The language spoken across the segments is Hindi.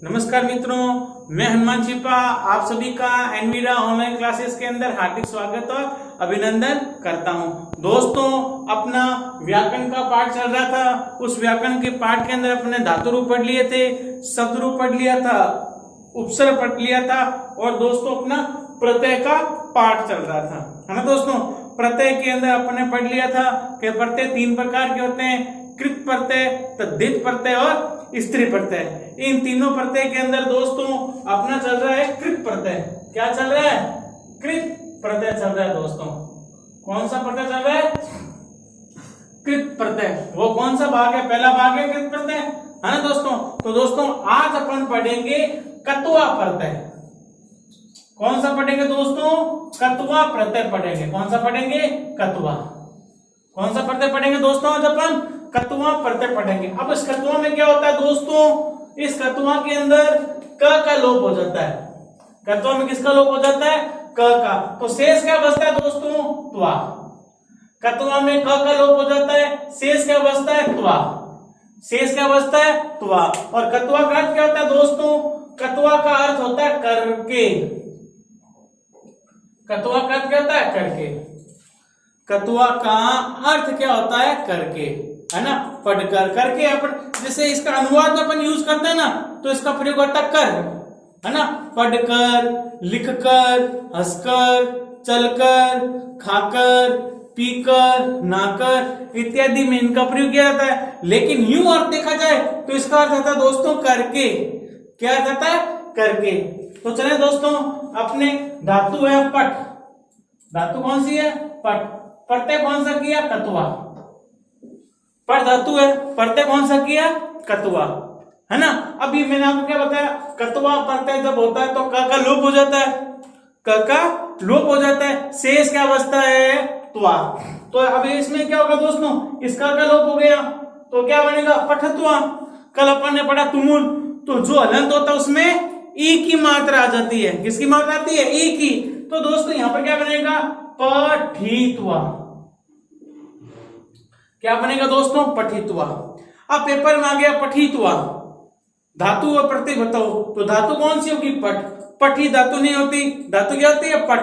नमस्कार मित्रों, मैं हनुमान छिपा आप सभी का एनवीरा ऑनलाइन क्लासेस के अंदर हार्दिक स्वागत और अभिनंदन करता हूं। दोस्तों, अपना व्याकरण का पाठ चल रहा था। उस व्याकरण के पाठ के अंदर अपने धातु रूप पढ़ लिए थे, शब्द रूप पढ़ लिया था, उपसर्ग पढ़ लिया था और दोस्तों अपना प्रत्यय का पाठ चल रहा था, है ना दोस्तों। प्रत्यय के अंदर अपने पढ़ लिया था कि प्रत्यय तीन प्रकार के होते हैं, कृत प्रत्यय, तद्धित प्रत्यय और स्त्री प्रत्यय। इन तीनों प्रत्यय के अंदर दोस्तों अपना चल रहा है कृत प्रत्यय। क्या चल रहा है? कृत प्रत्यय चल रहा है दोस्तों। कौन सा प्रत्यय चल रहा है? कृत प्रत्यय। वो कौन सा भाग है? पहला भाग है कृत प्रत्यय, है ना दोस्तों। तो दोस्तों आज अपन पढ़ेंगे कत्वा प्रत्यय। कौन सा पढ़ेंगे दोस्तों? कत्वा प्रत्यय पढ़ेंगे। कौन सा पढ़ेंगे? कत्वा। कौन सा प्रत्यय पढ़ेंगे दोस्तों? आज अपन कत्वा प्रत्यय पढ़ेंगे। अब इस कत्वा में क्या होता है दोस्तों? इस कत्वा के अंदर क का लोप हो जाता है। कत्वा में किसका लोप हो जाता है? क का। तो शेष क्या बचता है दोस्तों? त्वा। कत्वा में क का लोप हो जाता है, शेष क्या बचता है? त्वा। शेष क्या बचता है? त्वा। और कत्वा का अर्थ क्या होता है दोस्तों? कत्वा का अर्थ होता है करके। कत्वा का अर्थ क्या होता है? करके। कत्वा का अर्थ क्या होता है? करके, है ना। पढ़कर, करके अपन जैसे इसका अनुवाद में अपन यूज करते हैं ना, तो इसका प्रयोग होता है कर, है ना। पढ़कर, लिखकर, हंसकर, चलकर, खाकर, पीकर, नाकर इत्यादि में इनका प्रयोग किया जाता है। लेकिन यूं अर्थ देखा जाए तो इसका अर्थ आता है दोस्तों करके। क्या अर्थ आता है? करके। तो चले दोस्तों, अपने धातु है पट। धातु कौन सी है? पट। प्रत्यय कौन सा किया? कत्वा। पर धातु है, प्रत्यय कौन सा किया? कत्वा, है ना। अभी मैंने आपको क्या बताया? कत्वा प्रत्यय जब होता है तो क का लोप हो जाता है। क का लोप हो जाता है, शेष क्या बचता है? त्वा। तो अभी इसमें क्या होगा दोस्तों? इसका का लोप हो गया तो क्या बनेगा? पठत्वा। कल अपन ने पढ़ा तुमुल, तो जो हलंत होता है उसमें ई की मात्रा आ जाती है। किसकी मात्रा आती है? ई की। तो दोस्तों यहां पर क्या बनेगा? पठित्वा। क्या बनेगा दोस्तों? पठित्वा। अब पेपर में आ गया पठित्वा। धातु और प्रत्यय बताओ, तो धातु कौन सी होगी? पट। पठी धातु नहीं होती, धातु क्या होती है? पट।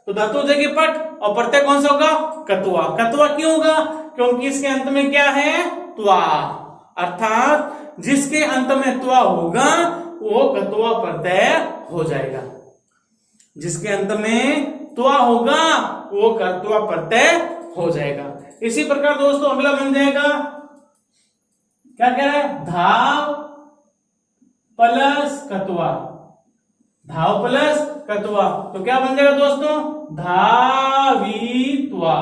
तो धातु हो जाएगी पट और प्रत्यय कौन सा होगा? कत्वा। कत्वा क्यों होगा? क्योंकि इसके अंत में क्या है? त्वा। अर्थात जिसके अंत में त्वा होगा वो कत्वा प्रत्यय हो जाएगा। जिसके अंत में त्वा होगा वो कत्वा प्रत्यय हो जाएगा। इसी प्रकार दोस्तों अगला बन जाएगा, क्या कह रहा है? धाव प्लस कत्वा। धाव प्लस कत्वा, तो क्या बन जाएगा दोस्तों? धावित्वा।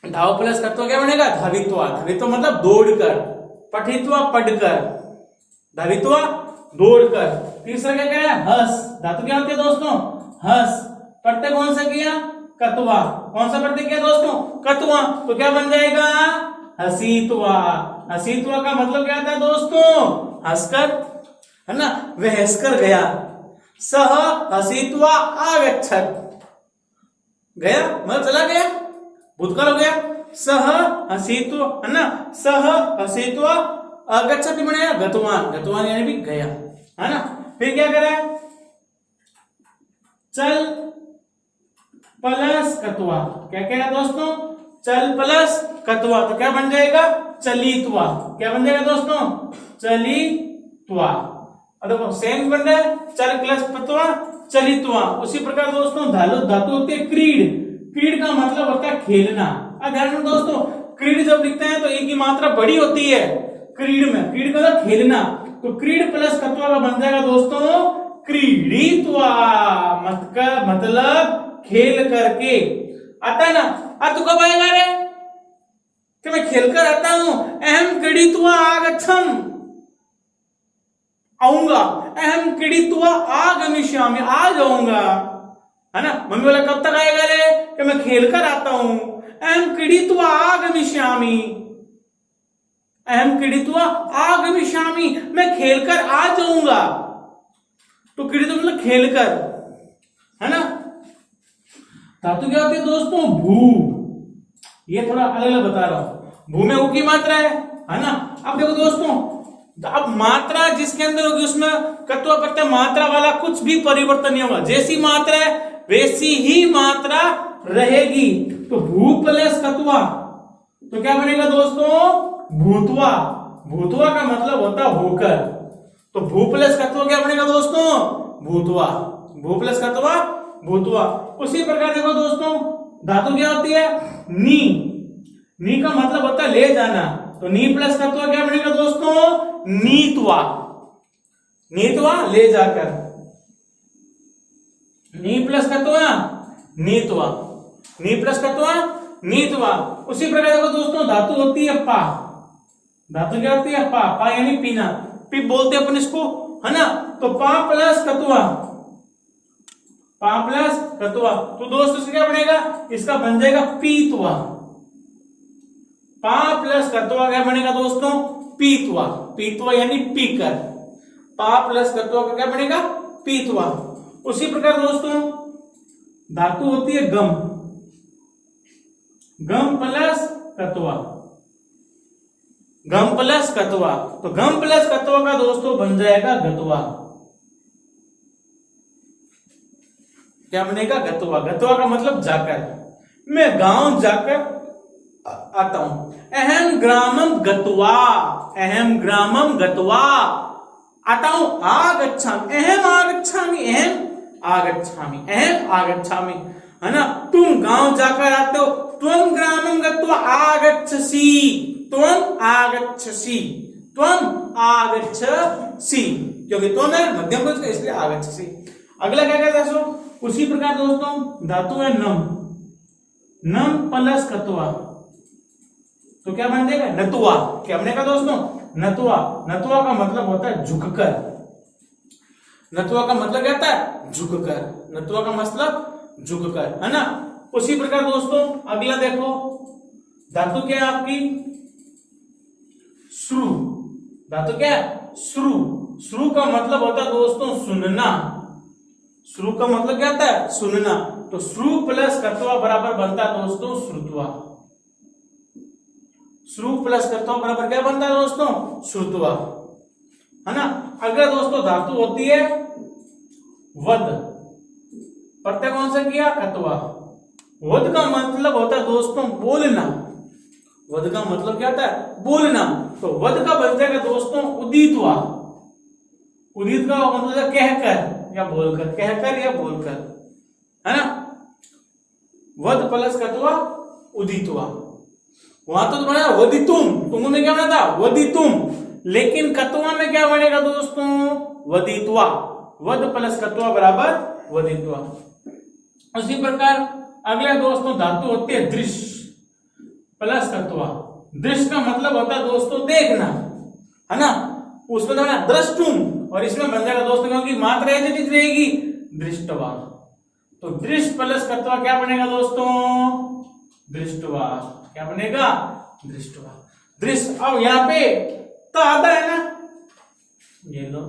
धाव प्लस कत्वा क्या बनेगा? धावित्वा। धावित्वा मतलब दौड़कर। पठित्वा पढ़कर, धावित्वा दौड़कर। तीसरा क्या कह रहा है? हंस। धातु क्या होती है दोस्तों? हंस। प्रत्यय कौन सा किया? कत्वा। कौन सा प्रत्यय किया दोस्तों? कत्वा। तो क्या बन जाएगा? हसीत्वा। हसीत्वा का मतलब क्या आता है दोस्तों? हंसकर, है ना। वह हंसकर गया। सह हसीत्वा आगच्छत। गया मतलब चला गया, भूतकाल हो गया। सह हसीत्वा, है ना। सह हसीत्वा आगच्छत भी बनेगा गतवान। गतवान यानी भी गया, है ना। फिर क्या करा है? चल प्लस कत्वा। क्या कह रहा है दोस्तों? चल प्लस कत्वा, तो क्या बन जाएगा? चलित्वा। क्या बन जाएगा दोस्तों? चलित्वा। और देखो सेम बन रहा है, चल प्लस कत्वा चलित्वा। उसी प्रकार दोस्तों धातु होती है क्रीड। क्रीड का मतलब होता है खेलना। अब ध्यान रखना दोस्तों, क्रीड जब लिखते हैं तो एक की मात्रा बड़ी होती है क्रीड में। क्रीड का मतलब खेलना, तो क्रीड प्लस कत्वा का बन जाएगा दोस्तों क्रीडित्वा। मतलब खेल करके। आता है ना? अब तू कब आएगा रे? कि मैं खेलकर आता हूं। अहम क्रीडित्वा आगच्छम, आऊंगा। अहम क्रीडित्वा आगमिष्यामि, आ जाऊंगा, है ना। मम्मी बोला कब तक आएगा रे? कि मैं खेलकर आता हूं। अहम क्रीडित्वा आगमिष्यामि, अहम क्रीडित्वा आगमिष्यामि, मैं खेलकर आ जाऊंगा। तो क्रीडित्वा मतलब खेलकर, है ना। धातु क्या होती है दोस्तों? भू। ये थोड़ा अलग अलग बता रहा हूं। भू में ऊ की मात्रा है ना। अब देखो दोस्तों, अब मात्रा जिसके अंदर होगी उसमें कत्वा प्रत्यय मात्रा वाला कुछ भी परिवर्तन नहीं होगा, जैसी मात्रा है वैसी ही मात्रा रहेगी। तो भू प्लस कत्वा तो क्या बनेगा दोस्तों, भूतवा। भूतवा का मतलब होता है होकर, तो भू प्लस कत्वा क्या बनेगा दोस्तों, भूतवा। भू प्लस कत्वा भूतवा। उसी प्रकार देखो दोस्तों धातु क्या होती है, नी। नी का मतलब होता है ले जाना, तो नी प्लस कत्वा क्या बनेगा दोस्तों, नीतवा। नीतवा ले जाकर, नी प्लस कत्वा नीतवा, नी प्लस कत्वा नीतवा। उसी प्रकार देखो दोस्तों धातु होती है पा। धातु क्या होती है, पा। पा यानी पीना, पी बोलते हैं अपन इसको, है ना। तो पा प्लस कत्वा, पा प्लस कत्वा, तो दोस्तों इसका क्या बनेगा, इसका बन जाएगा पीतवा। पा प्लस कत्वा क्या बनेगा दोस्तों, पीतवा। पीतवा यानी पीकर, पा प्लस कत्वा का क्या बनेगा, पीतवा। उसी प्रकार दोस्तों धातु होती है गम। गम प्लस कत्वा, गम प्लस कत्वा, तो गम प्लस कत्वा का दोस्तों बन जाएगा गत्वा। क्या बनेगा, गत्वा। गत्वा का मतलब जाकर, मैं गांव जाकर आता हूं। अहम ग्रामम गत्वा, अहम ग्रामम गत्वा आता हूं। आगच्छामि, अहम आगच्छामि, अहम आगच्छामि, अहम आगच्छामि, है ना। तुम गांव जाकर आते हो, त्वं ग्रामं गत्वा आगच्छसि, त्वं आगच्छसि, त्वं आगच्छसि, क्योंकि त्वं है मध्यम पुरुष का इसलिए आगच्छसि। अगला क्या कहते हैं दोस्तों, उसी प्रकार दोस्तों धातु है नम। नम प्लस कत्वा तो क्या बन जाएगा, नतुआ। क्या बनेगा दोस्तों, नतुआ। नतुआ का मतलब होता है झुककर। नतुआ का मतलब क्या होता है, झुककर। नतुआ का मतलब झुककर, है ना। उसी प्रकार दोस्तों अगला देखो धातु क्या है आपकी, श्रु। धातु क्या है, श्रु। श्रु का मतलब होता है दोस्तों सुनना। श्रु का मतलब क्या होता है, सुनना। तो श्रु प्लस कत्वा बराबर बनता है दोस्तों श्रुत्वा। श्रु प्लस कत्वा बराबर क्या बनता है दोस्तों, श्रुत्वा, है ना। अगला दोस्तों धातु होती है वद। प्रत्यय कौन सा किया, कत्वा। वद का मतलब होता है दोस्तों बोलना। वद का मतलब क्या होता है, बोलना। तो वद का बन जाएगा दोस्तों उदितवा। उदित का मतलब कहकर या बोलकर, कहकर या बोलकर, है ना। वद प्लस कत्वा उदितवा। वहां तो तुम्हारा वदितुम, तुम में क्या बना था, वदितुम, लेकिन कत्वा में क्या बनेगा दोस्तों, वदित्वा। वद प्लस कत्वा बराबर वदित्वा। उसी प्रकार अगला दोस्तों धातु होती है दृश्य प्लस कत्वा। दृश्य का मतलब होता है दोस्तों देखना, है ना। उसमें तो दृष्टुम, और इसमें बन जाएगा दोस्तों क्योंकि मात्रा ऐसी रहेगी, दृष्टवा। तो दृश्य प्लस कत्वा क्या बनेगा दोस्तों, दृष्टवा। क्या बनेगा, दृष्टवा। दृश्य। अब यहाँ पे तादा है ना, ये लो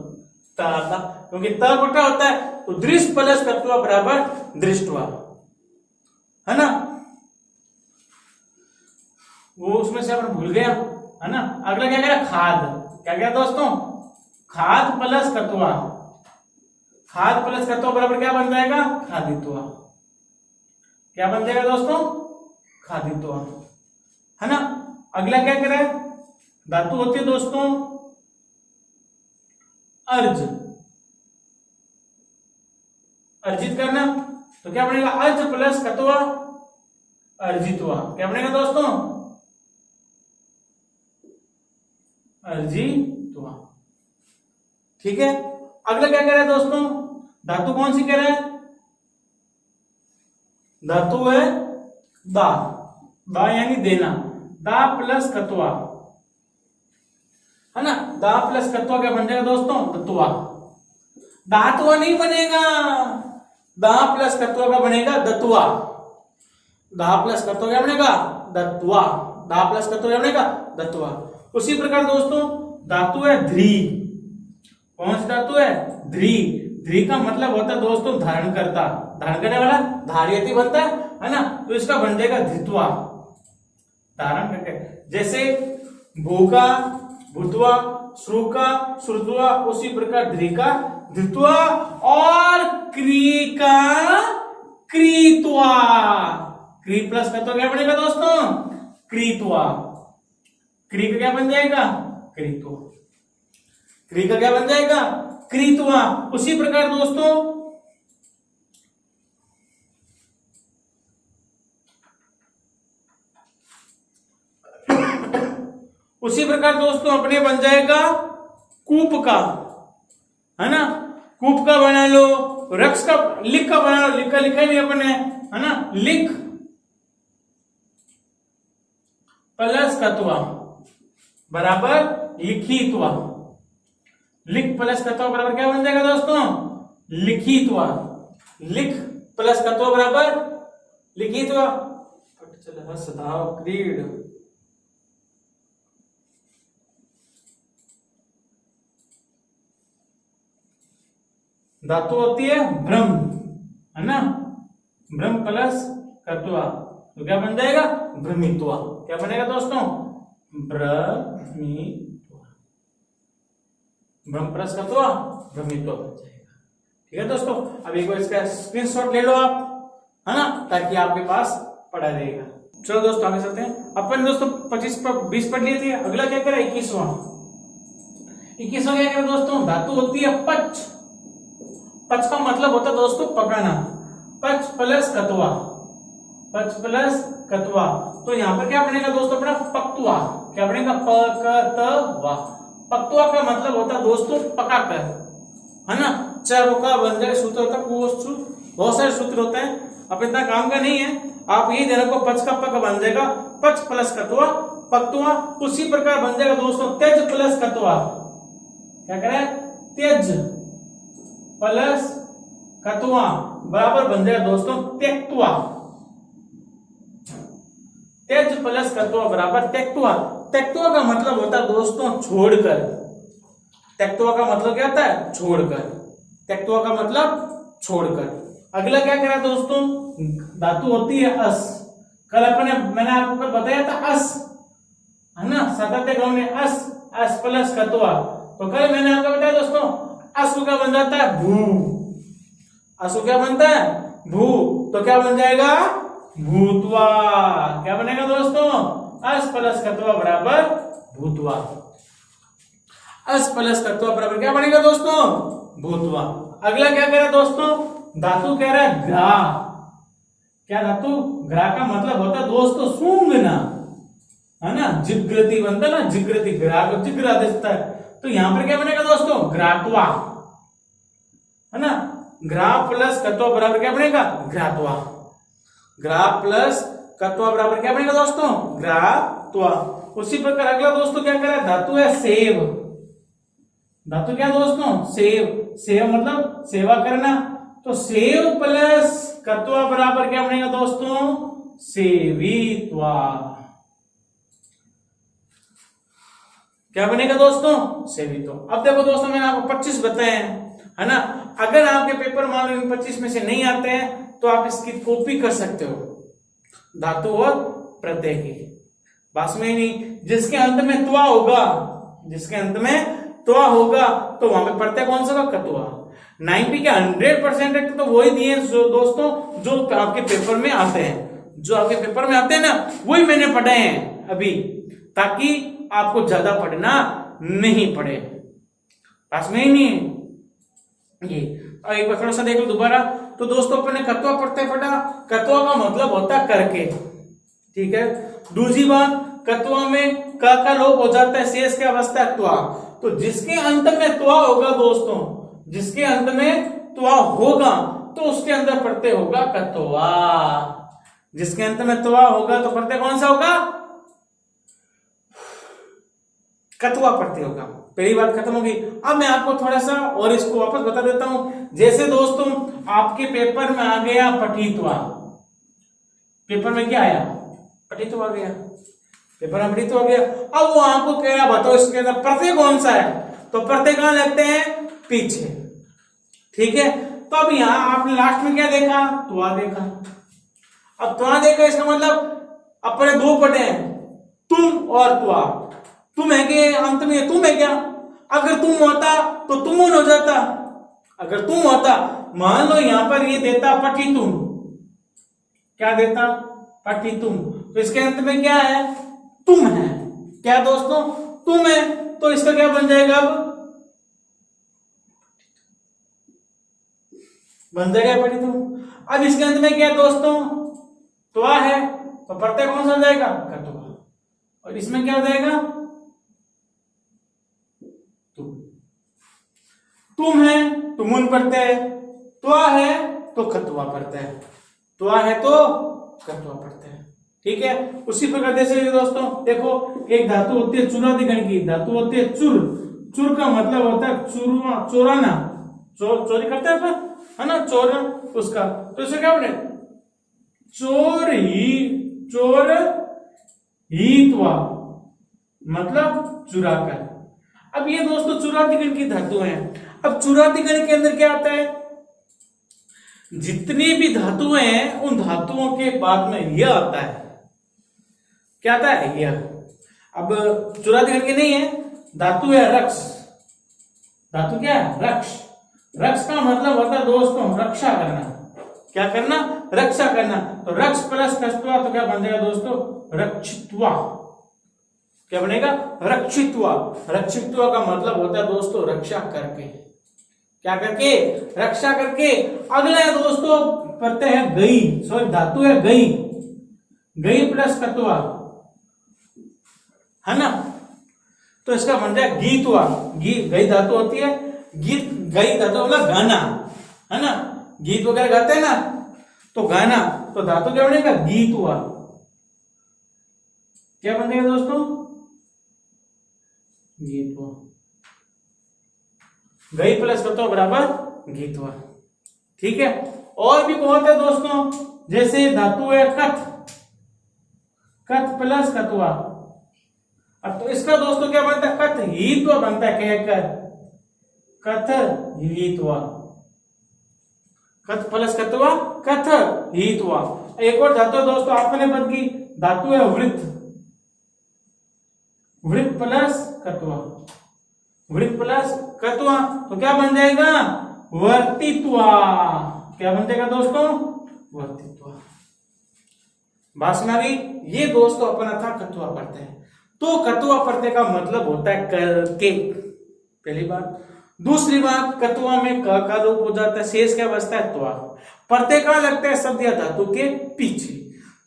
तादा, क्योंकि त कोटा होता है, तो दृश्य प्लस कत्वा बराबर दृष्टवा, है ना। वो उसमें से अपन भूल गया, है ना। अगला क्या कह रहा, खाद। क्या क्या दोस्तों, खाद प्लस कत्वा। खाद प्लस कत्वा बराबर क्या बन जाएगा, खादित्वा। क्या बन जाएगा दोस्तों, खादित्वा, है ना। अगला क्या कह रहा है, धातु होती है दोस्तों अर्ज। अर्जित करना, तो क्या बनेगा, अर्ज प्लस कत्वा अर्जित्वा। क्या बनेगा दोस्तों, अर्जित्वा। ठीक है। अगला क्या कह रहा है दोस्तों, धातु कौन सी कह रहा है, धातु है दा। दा यानी देना, दा प्लस कत्वा, है ना। दा प्लस कत्वा क्या बन जाएगा दोस्तों, दत्वा। दातवा नहीं बनेगा, दा प्लस कत्वा का बनेगा दत्वा। दा प्लस कत्वा क्या बनेगा, दत्वा। दा प्लस कत्वा क्या बनेगा, दत्वा। उसी प्रकार दोस्तों धातु है ध्री। कौन सी धातु है, ध्री। ध्री का मतलब होता है दोस्तों धारण करता, धारण करने वाला, धार्यति बनता है ना। तो इसका बन जाएगा धित्वा, धारण करके। जैसे भूखा, भूत्वा, श्रुका, श्रुत्वा, उसी प्रकार ध्रिका, धृत्वा और क्रीका, क्रीत्वा। क्री प्लस का तो क्या बनेगा दोस्तों? क्रीत्वा। क्री का क्या बन जाएगा? क्रीत्वा। क्री का क्या बन जाएगा? क्रीत्वा। उसी प्रकार दोस्तों अपने बन जाएगा कूप का, है ना? कूप का बना लो, रक्स का, लिख का बना लो, लिख का लिखा नहीं अपने, है ना? लिख प्लस कत्वा बराबर लिखित्वा। लिख प्लस कत्वा बराबर क्या बन जाएगा दोस्तों? लिखित्वा। लिख प्लस कत्वा बराबर लिखित्वा। चल हसधाव क्रीड। धातु होती है भ्रम, है ना? भ्रम प्लस कत्वा तो क्या बन जाएगा? भ्रमित्वा। क्या बनेगा दोस्तों? भ्रमित्वा। भ्रम प्लस कत्वा भ्रमित्वा बन जाएगा। ठीक है दोस्तों, अब एक बार इसका स्क्रीनशॉट ले लो आप, है ना, ताकि आपके पास पड़ा रहेगा। चलो दोस्तों आगे चलते हैं। अपन दोस्तों 20 पढ़ लिए थे। अगला क्या करें? 21वां क्या करें दोस्तों? धातु होती है पच। पच का मतलब होता है दोस्तों पकाना। पच प्लस कत्वा, पच प्लस कत्वा। तो यहां पर क्या बनेगा दोस्तों? अपना पक्तवा। क्या बनेगा? पकतवा। पक्तवा का मतलब होता है दोस्तों पकाकर, है ना? चारों का बन जाए सूत्र होता है, बहुत सारे सूत्र होते हैं, अब इतना काम का नहीं है। आप यही देना को पच का पक बन जाएगा पच प्लस कत्वा, पक्तवा। उसी प्रकार बन जाएगा दोस्तों तेज प्लस कत्वा। क्या करें? तेज प्लस कत्वा बराबर बन जाएगा दोस्तों त्यक्त्वा। तेज प्लस कत्वा बराबर त्यक्त्वा। त्यक्त्वा का मतलब होता है दोस्तों छोड़कर। त्यक्त्वा का मतलब क्या होता है? छोड़कर। त्यक्त्वा का मतलब छोड़कर। अगला क्या करा दोस्तों? धातु होती है अस। कल मैंने आपको बताया था अस, है ना? सातत्य क्रम में अस, अस प्लस कत्वा। तो कल मैंने आपको बताया दोस्तों असु क्या बन जाता है? भू। असु क्या बनता है? भू। तो क्या बन जाएगा? भूत्वा। क्या बनेगा दोस्तों? अस प्लस कत्वा बराबर भूत्वा। अस प्लस कत्वा बराबर क्या बनेगा दोस्तों? भूत्वा। अगला क्या कह रहा है दोस्तों? धातु कह रहा है ग्रा। क्या धातु? ग्रा का मतलब होता है दोस्तों सूंघना, है ना? जिग्रति बनता है ना, जिग्रति, ग्रा को जिग्रा देता है। तो यहां पर क्या बनेगा दोस्तों? ग्रात्वा, है ना? ग्रा प्लस कत्वा बराबर क्या बनेगा? ग्रात्वा। ग्रा प्लस कत्वा बराबर क्या बनेगा दोस्तों? ग्रात्वा। उसी प्रकार अगला दोस्तों क्या करें? धातु है सेव। धातु क्या दोस्तों? सेव। सेव मतलब सेवा करना। तो सेव प्लस कत्वा बराबर क्या बनेगा दोस्तों? सेवित्वा। क्या बनेगा दोस्तों? सेवित्वा। अब देखो दोस्तों मैंने आपको 25 बताए हैं, है ना? अगर आपके पेपर मान लो इन 25 में से नहीं आते हैं तो आप इसकी कॉपी कर सकते हो, धातु और प्रत्यय की। बस में ही नहीं, जिसके अंत में त्वा होगा, जिसके अंत में त्वा होगा तो वहां पे प्रत्यय कौन सा होगा? कत्वा। 90 के 100% तो वही दिए दोस्तों जो आपके पेपर में आते हैं। जो आपके पेपर में आते हैं ना वही मैंने पढ़े हैं अभी, ताकि आपको ज्यादा पढ़ना नहीं पड़े। पास में ही नहीं है ये। एक बार थोड़ा सा देख लो दोबारा। तो दोस्तों अपने कत्वा प्रत्यय पढ़ा। कत्वा का मतलब होता है करके, ठीक है? दूसरी बात, कत्वा में का लोप हो जाता है, शेष की अवस्था त्वा। तो जिसके अंत में त्वा होगा दोस्तों, जिसके अंत में त्वा होगा तो उसके अंदर प्रत्यय होगा कत्वा। जिसके अंत में त्वा होगा तो प्रत्यय कौन सा होगा? कत्वा प्रत्यय होगा। पहली बात खत्म होगी। अब मैं आपको थोड़ा सा और इसको वापस बता देता हूं। जैसे दोस्तों आपके पेपर में आ गया पठित्वा। पेपर में क्या आया? पठित्वा आ गया। पेपर में पठित्वा आ गया। अब वो आपको कह रहा बताओ इसके अंदर प्रत्यय कौन सा है? तो प्रत्यय कहां लगते हैं? पीछे, ठीक है? तो अब यहां आपने लास्ट में क्या देखा? त्वा देखा। अब त्वा देखा इसका मतलब अपने दो पटे हैं, तुम और त्वा। तुम तुम है के अंत में तुम है क्या? अगर तुम होता तो तुमुन हो जाता। अगर तुम होता, मान लो यहां पर ये देता पठितुम, क्या देता? पठितुम। तो इसके अंत में क्या है? तुम है। क्या दोस्तों? तुम है। तो इसका क्या बन जाएगा? अब बन जाएगा पठितुम। अब इसके अंत में क्या है दोस्तों? त्वा है, तो प्रत्यय कौन सा हो जाएगा? कत्वा। और इसमें क्या हो जाएगा? तुम। तुम है, तुमुन प्रत्यय। त्वा है तो कत्वा प्रत्यय। त्वा है तो कत्वा प्रत्यय। ठीक है। उसी प्रकार जैसे दोस्तों देखो, एक धातु होती है चुरादिगण की, धातु होती है चुर। चुर का मतलब होता है चुरना, चोराना, चोरी करते हैं अपन, है ना, चोर उसका। तो इसे क्या बोले? चोर ही त्वा, मतलब चुराकर। अब ये दोस्तों चुरादिगण की धातु है। अब चुरादिगण के अंदर क्या आता है? जितनी भी धातुएं हैं उन धातुओं के बाद में यह आता है। क्या आता है? यह। अब चुरादिगण के नहीं है, धातु है रक्ष। धातु क्या है? रक्ष। रक्ष का मतलब होता है दोस्तों रक्षा करना। क्या करना? रक्षा करना। तो रक्ष प्लस कष्टवा तो क्या बन जाएगा दोस्तों? रक्षित्वा। क्या बनेगा? रक्षित्वा। रक्षित्वा का मतलब होता है दोस्तों रक्षा करके। क्या करके? रक्षा करके। अगला है दोस्तों प्रत्यय है गई, सॉरी धातु है गई। गई प्लस कत्वा, है ना। तो इसका बन जाए गीतवा। गई धातु होती है गीत। गई धातु मतलब गाना, है ना। गीत वगैरह गाते हैं ना, तो गाना। तो धातु क्या बनेगा? गीतवा। क्या बनेगा दोस्तों? गीतवा। गई प्लस कत्वा बराबर गीतवा। ठीक है। और भी बहुत है दोस्तों, जैसे धातु है कथ। कथ प्लस कत्वा। अब तो इसका दोस्तों क्या बनता है? कथ हीत्वा बनता है। कहकर कथ हीत्वा। कथ प्लस कत्वा, कथ हीत्वा। एक और धातु है दोस्तों आपने पद की, धातु है वृत्त। वृत्त प्लस कत्वा। वृत्त प्लस कत्वा तो क्या बन जाएगा? वर्तित्वा। क्या बन जाएगा दोस्तों? वर्तित्वा। भाषण भी ये दोस्तों अपना था कत्वा प्रत्यय। तो कत्वा प्रत्यय का मतलब होता है करके, पहली बात। दूसरी बात, कत्वा में क का लोप हो जाता है, शेष क्या बचता है? त्वा। प्रत्यय का लगता है शब्द या धातु के पीछे।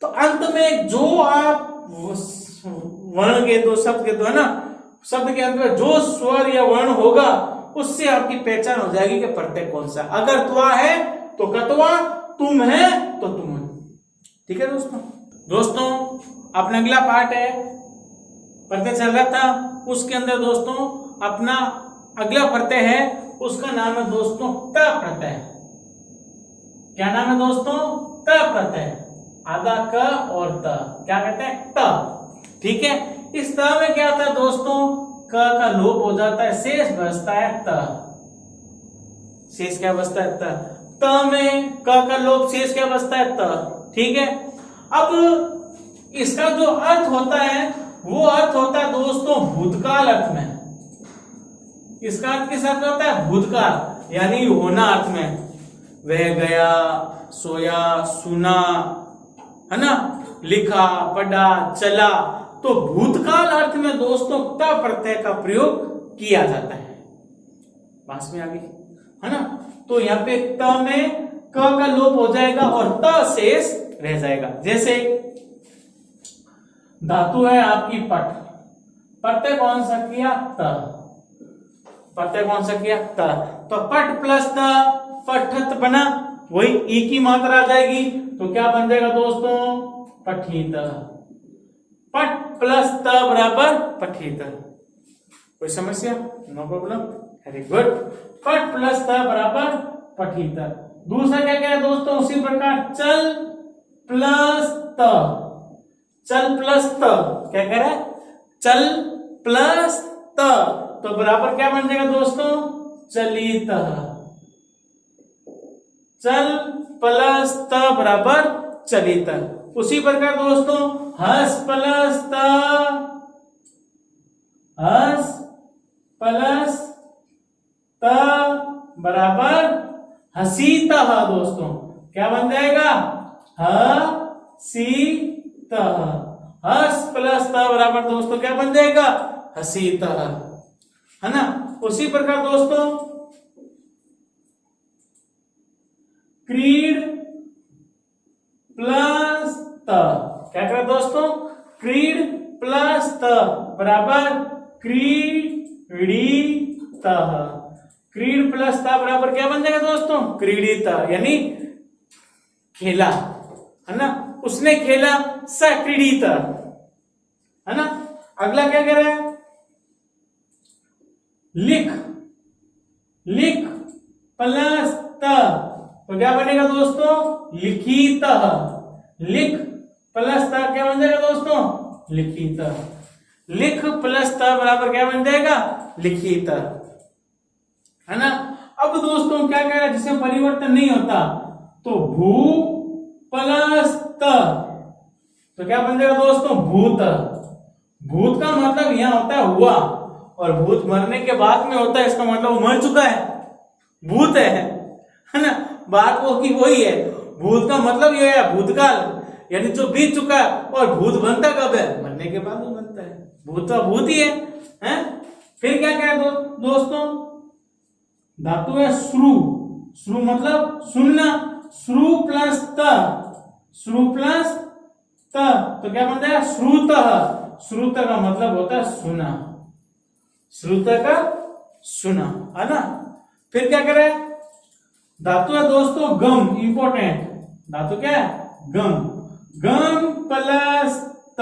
तो अंत में जो आप वर्ण के दो, शब्द के दो, है ना, शब्द के अंत में जो स्वर या वर्ण होगा उससे आपकी पहचान हो जाएगी कि प्रत्यय कौन सा। अगर त्वा है तो कत्वा, तुम है तो तुम। ठीक है दोस्तों अपना अगला पार्ट है, प्रत्यय चल रहा था, उसके अंदर दोस्तों अपना अगला प्रत्यय है, उसका नाम है दोस्तों त प्रत्यय। क्या नाम है दोस्तों? त प्रत्यय। आधा क और त, क्या कहते हैं? त। ठीक है। इस त में क्या आता है दोस्तों? क का लोप हो जाता है, शेष बचता है त। शेष क्या बचता है? त। त में क का लोप, शेष क्या बचता है? त। ठीक है। अब इसका जो अर्थ होता है वो अर्थ होता है दोस्तों भूतकाल अर्थ में। इसका अर्थ किस अर्थ में होता है? भूतकाल, यानी होना अर्थ में। वह गया, सोया, सुना, है ना, लिखा, पढ़ा, चला। तो भूतकाल अर्थ में दोस्तों त प्रत्यय का प्रयोग किया जाता है। पास में आ गई, है ना। तो यहाँ पे त में क का लोप हो जाएगा और त शेष रह जाएगा। जैसे धातु है आपकी पट, प्रत्यय कौन सा किया? त। प्रत्यय कौन सा किया? त। तो पट प्लस त पठत बना, वही ई की मात्रा आ जाएगी, तो क्या बन जाएगा दोस्तों? पठित। पट प्लस त बराबर पठित। कोई समस्या? No problem, very good. पट प्लस त बराबर पठित। दूसरा क्या क्या है दोस्तों? उसी प्रकार चल प्लस त। चल प्लस त क्या कह रहा है? चल प्लस त, तो बराबर क्या बन जाएगा दोस्तों? चलित। चल प्लस त बराबर चलित। उसी प्रकार दोस्तों हस प्लस त, बराबर हसीतः दोस्तों, क्या बन जाएगा? हसीतः। हस प्लस त बराबर दोस्तों क्या बन जाएगा? हसीतः, है ना। उसी प्रकार दोस्तों क्रीड प्लस त, क्या करें दोस्तों? क्रीड प्लस त बराबर क्रीडितः। क्रीड प्लस त बराबर क्या बन जाएगा दोस्तों? क्रीडितः, यानी खेला, है ना। उसने खेला, स क्रीडित, है ना। अगला क्या कह रहा है? लिख, लिख प्लस त तो क्या बनेगा दोस्तों? लिखितः। लिख प्लस त क्या बन जाएगा दोस्तों? लिखितः। लिख प्लस त बराबर क्या बन जाएगा? लिखितः, है ना। अब दोस्तों क्या कह रहा है? जिसमें परिवर्तन नहीं होता तो भू प्लस त तो क्या बन जाएगा दोस्तों? भूत। भूत का मतलब यहां होता है हुआ, और भूत मरने के बाद में होता है, इसका मतलब वो मर चुका है, भूत है ना। बात वो की वही है। भूत का मतलब ये है भूतकाल, यानी जो बीत चुका है। और भूत बनता कब है? मरने के बाद ही बनता है। भूत तो भूत ही है, हैं? फिर क्या कह दोस्तों? धातु है श्रु। श्रु मतलब सुनना। श्रु प्लस त, श्रु प्लस त तो क्या बन जाएगा? श्रुतः। श्रुत का मतलब होता है सुना, श्रुत का सुना, है ना। फिर क्या करे? धातु है दोस्तों गम, इंपॉर्टेंट धातु क्या है? गम। गम प्लस त,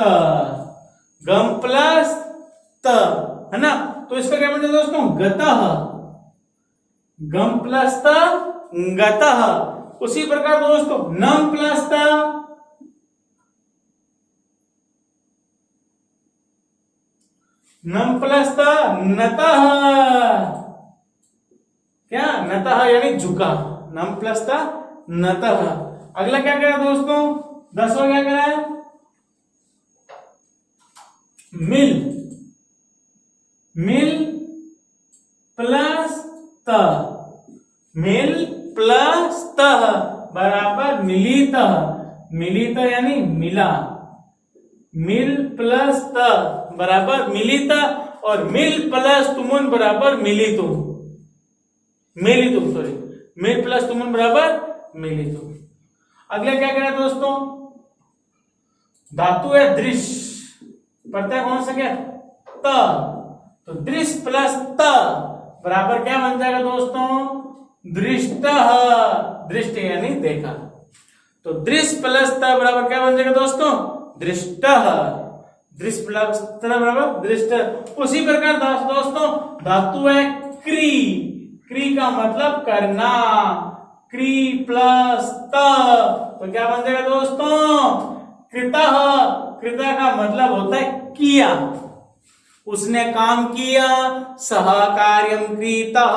गम प्लस त, है ना। तो इसका क्या बन जाएगा दोस्तों? गतः। गम प्लस त गतः। उसी प्रकार दोस्तों नम प्लस त, नम प्लस त नतः, क्या? नतः यानी झुका। नम प्लस त नतः। अगला क्या करा दोस्तों? 10वां क्या करा है? मिल, मिल प्लस त, मिल प्लस त बराबर मिलितः। मिलितः यानी मिला। मिल प्लस त बराबर मिलितः, और मिल प्लस तुमुन बराबर मिलितुम। मिलितुम, सॉरी, मिल प्लस तुमुन बराबर मिलितुम। अगला क्या करें दोस्तों? धातु है दृश्य, प्रत्यय कौन सा? क्या? त। तो दृश्य प्लस त बराबर क्या बन जाएगा दोस्तों? दृष्टः। दृष्ट यानी देखा। तो दृश्य प्लस त बराबर क्या बन जाएगा दोस्तों? दृष्टः। दृश्य प्लस त बराबर दृष्ट। उसी प्रकार दोस्तों धातु है क्री। क्री का मतलब करना। क्री प्लस त तो क्या बन जाएगा दोस्तों? कृतः। कृतः का मतलब होता है किया, उसने काम किया। सह कार्यम कृतः,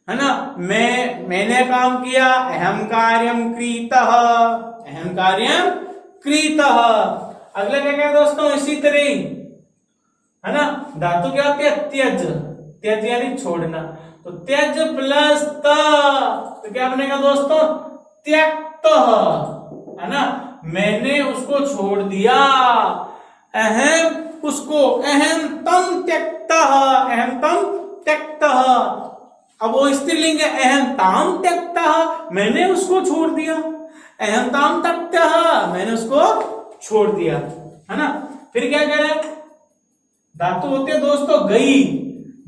है ना। मैंने काम किया। अहम कार्यम कृतः, अहम कार्यम कृतः। अगला क्या क्या दोस्तों? इसी तरह, है ना। धातु क्या होती है? त्यज। त्यज यानी छोड़ना। तो त्यज प्लस त तो क्या बनेगा दोस्तों? त्यक्तः, है ना। मैंने उसको छोड़ दिया। अहम उसको, अहम तम त्यक्तः, अहम तम त्यक्तः। अब वो स्त्रीलिंग है। अहम ताम त्यक्तः, मैंने उसको छोड़ दिया। अहम ताम त्यक्तः, मैंने उसको छोड़ दिया, है ना। फिर क्या कह रहे हैं? धातु होते हैं दोस्तों गई।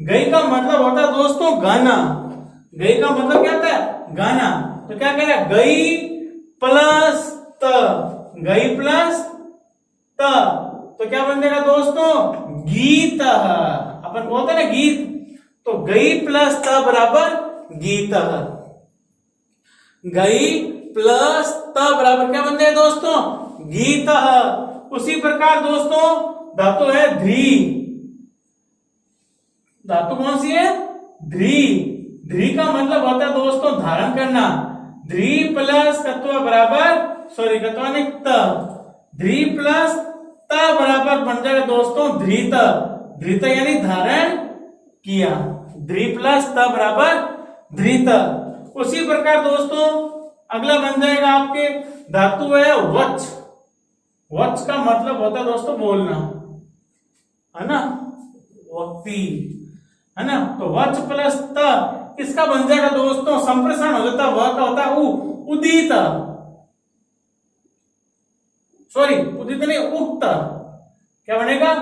गई का मतलब होता है दोस्तों गाना। गई का मतलब क्या होता है? गाना। तो क्या कह रहे हैं? गई प्लस त, गई प्लस त तो क्या बन जाएगा दोस्तों? गीत। अपन बोलते हैं ना गीत, तो गई प्लस त बराबर गीत। गई प्लस त बराबर क्या बन जाएगा दोस्तों? गीत। उसी प्रकार दोस्तों धातु है ध्री। धातु कौन सी है? ध्री। ध्री का मतलब होता है दोस्तों धारण करना। ध्री प्लस तत्व बराबर, सॉरी तत्वानिक त, ध्री प्लस त बराबर बन जाएगा दोस्तों धृत। धृत यानी धारण किया। ध्री प्लस त बराबर धृत। उसी प्रकार दोस्तों अगला बन जाएगा आपके धातु है वच। वच का मतलब होता है दोस्तों बोलना, है ना, वक्ति, है ना। तो वच प्लस त, इसका बन जाएगा दोस्तों संप्रसारण हो जाता है, वह का होता है उदित, सॉरी उदित नहीं उक्त, क्या बनेगा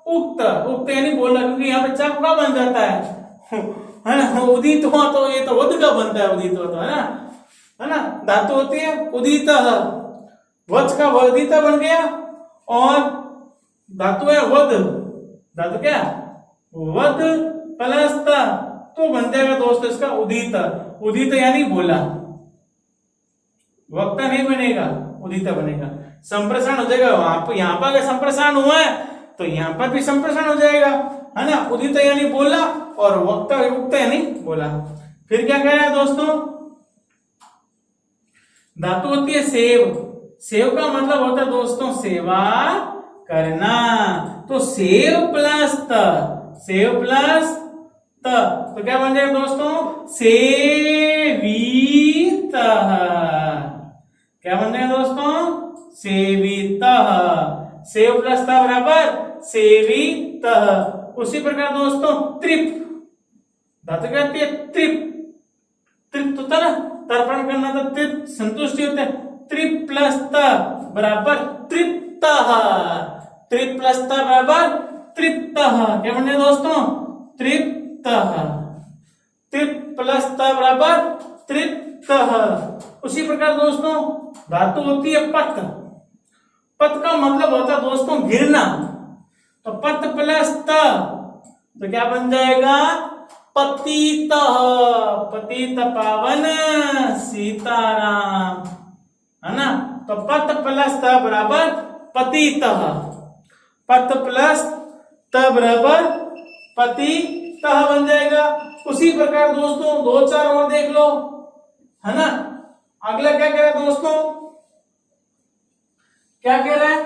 उक्त। उक्त यानी बोलना, क्योंकि यहाँ पे चप का बन जाता है ना। उदित हुआ तो ये तो वध का बनता है, उदित हुआ तो, है ना। धातु होती है उदित, वच का वदित बन गया, और धातु है वध, धातु क्या वध प्लस त, तो बन जाएगा दोस्तों इसका उदित। उदित यानी बोला, वक्ता नहीं बनेगा, उदित बनेगा। संप्रसारण हो जाएगा, वहां पर यहाँ पर अगर संप्रसारण हुआ है तो यहाँ पर भी संप्रसारण हो जाएगा, है ना। उदित यानी बोला और वक्ता उक्त यानी बोला। फिर क्या कह रहा है दोस्तों, धातु होती है सेव। सेव का मतलब होता है दोस्तों सेवा करना। तो सेव प्लस त, सेव प्लस त, तो क्या बन जाएगा दोस्तों सेवित। क्या बन जाएगा दोस्तों सेवित। सेव प्लस त बराबर सेवित। उसी प्रकार दोस्तों त्रिप, धातु कहती है त्रिप। तृप्त होता है ना, तर्पण करना, तो तृप्त संतुष्टि होता है। त्रिप प्लस त बराबर तृप्त। त्रिप प्लस त बराबर तृप्त। क्या बन जाएगा दोस्तों तृप्त। त्रिप प्लस त बराबर तृप्त। उसी प्रकार दोस्तों धातु होती है पत। पत का मतलब होता है दोस्तों गिरना। तो पत प्लस त, तो क्या बन जाएगा पतित। पतित पावन सीताराम, है ना। तो पत प्लस त बराबर पतित। पत प्लस त बराबर पतित बन जाएगा। उसी प्रकार दोस्तों दो चार और देख लो, है ना। अगला क्या कह रहा है दोस्तों, क्या कह रहा है,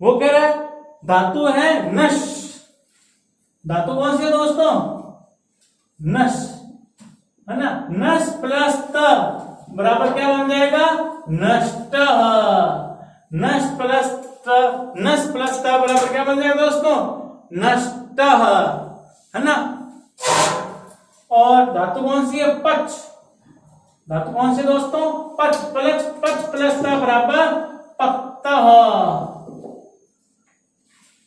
वो कह रहा है धातु है नश। धातु कौन सी है दोस्तों नश, है ना। नश प्लस त बराबर क्या बन जाएगा नष्ट। नश प्लस त, नश प्लस त बराबर क्या बन जाएगा दोस्तों नष्ट, है ना। और धातु कौन सी है पच। धातु कौन सी दोस्तों पच। पच प्लस त बराबर पत्त।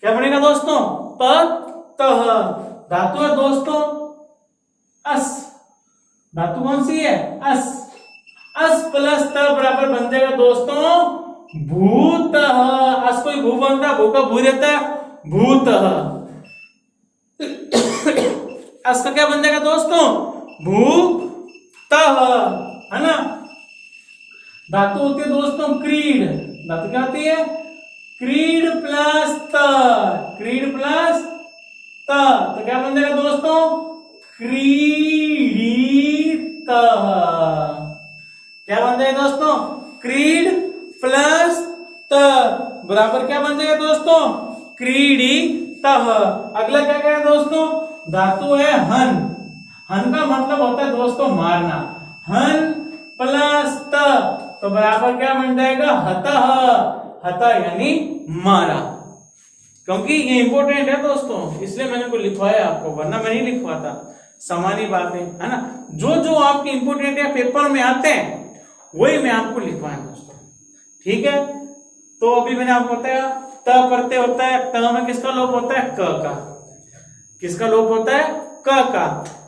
क्या बनेगा दोस्तों पत्त। धातु है दोस्तों अस। धातु कौन सी है अस। अस प्लस त बराबर बन जाएगा दोस्तों भूत। अस कोई भू बनता, भू का भू रहता है भूत। अस का क्या बन जाएगा दोस्तों भूत, है ना। धातु होती है दोस्तों क्रीड। धातु क्या होती है क्रीड प्लस त। क्रीड प्लस त, तो क्या बन जाएगा दोस्तों क्रीडित। क्या बन जाएगा दोस्तों क्रीड प्लस त बराबर क्या बन जाएगा दोस्तों क्रीडित। अगला क्या कह रहा है दोस्तों, धातु है हन। हन का मतलब होता है दोस्तों मारना। हन प्लस त तो बराबर क्या बन जाएगा हतः। हतः यानी मारा। क्योंकि ये इंपॉर्टेंट है दोस्तों, इसलिए मैंने को लिखवाया आपको, वरना मैं नहीं लिखवाता। सामान्य बात है ना। जो जो आपके इंपॉर्टेंट है पेपर में आते हैं वही मैं आपको लिखवाया दोस्तों, ठीक है। तो अभी मैंने आपको बताया त प्रत्यय होता है, त में किसका लोप होता है क का। किसका लोप होता है क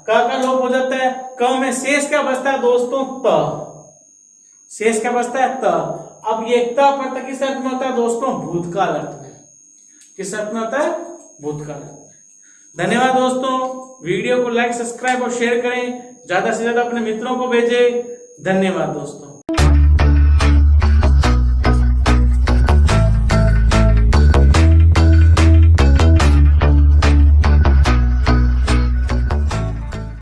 का लोप हो जाता है। क में शेष क्या बचता है दोस्तों त। शेष क्या बचता है त। अब ये त प्रत्यय किस अर्थ में होता है दोस्तों भूतकाल अर्थ में। किस अर्थ में होता है भूतकाल। धन्यवाद दोस्तों। वीडियो को लाइक सब्सक्राइब और शेयर करें, ज्यादा से ज्यादा अपने मित्रों को भेजें। धन्यवाद दोस्तों।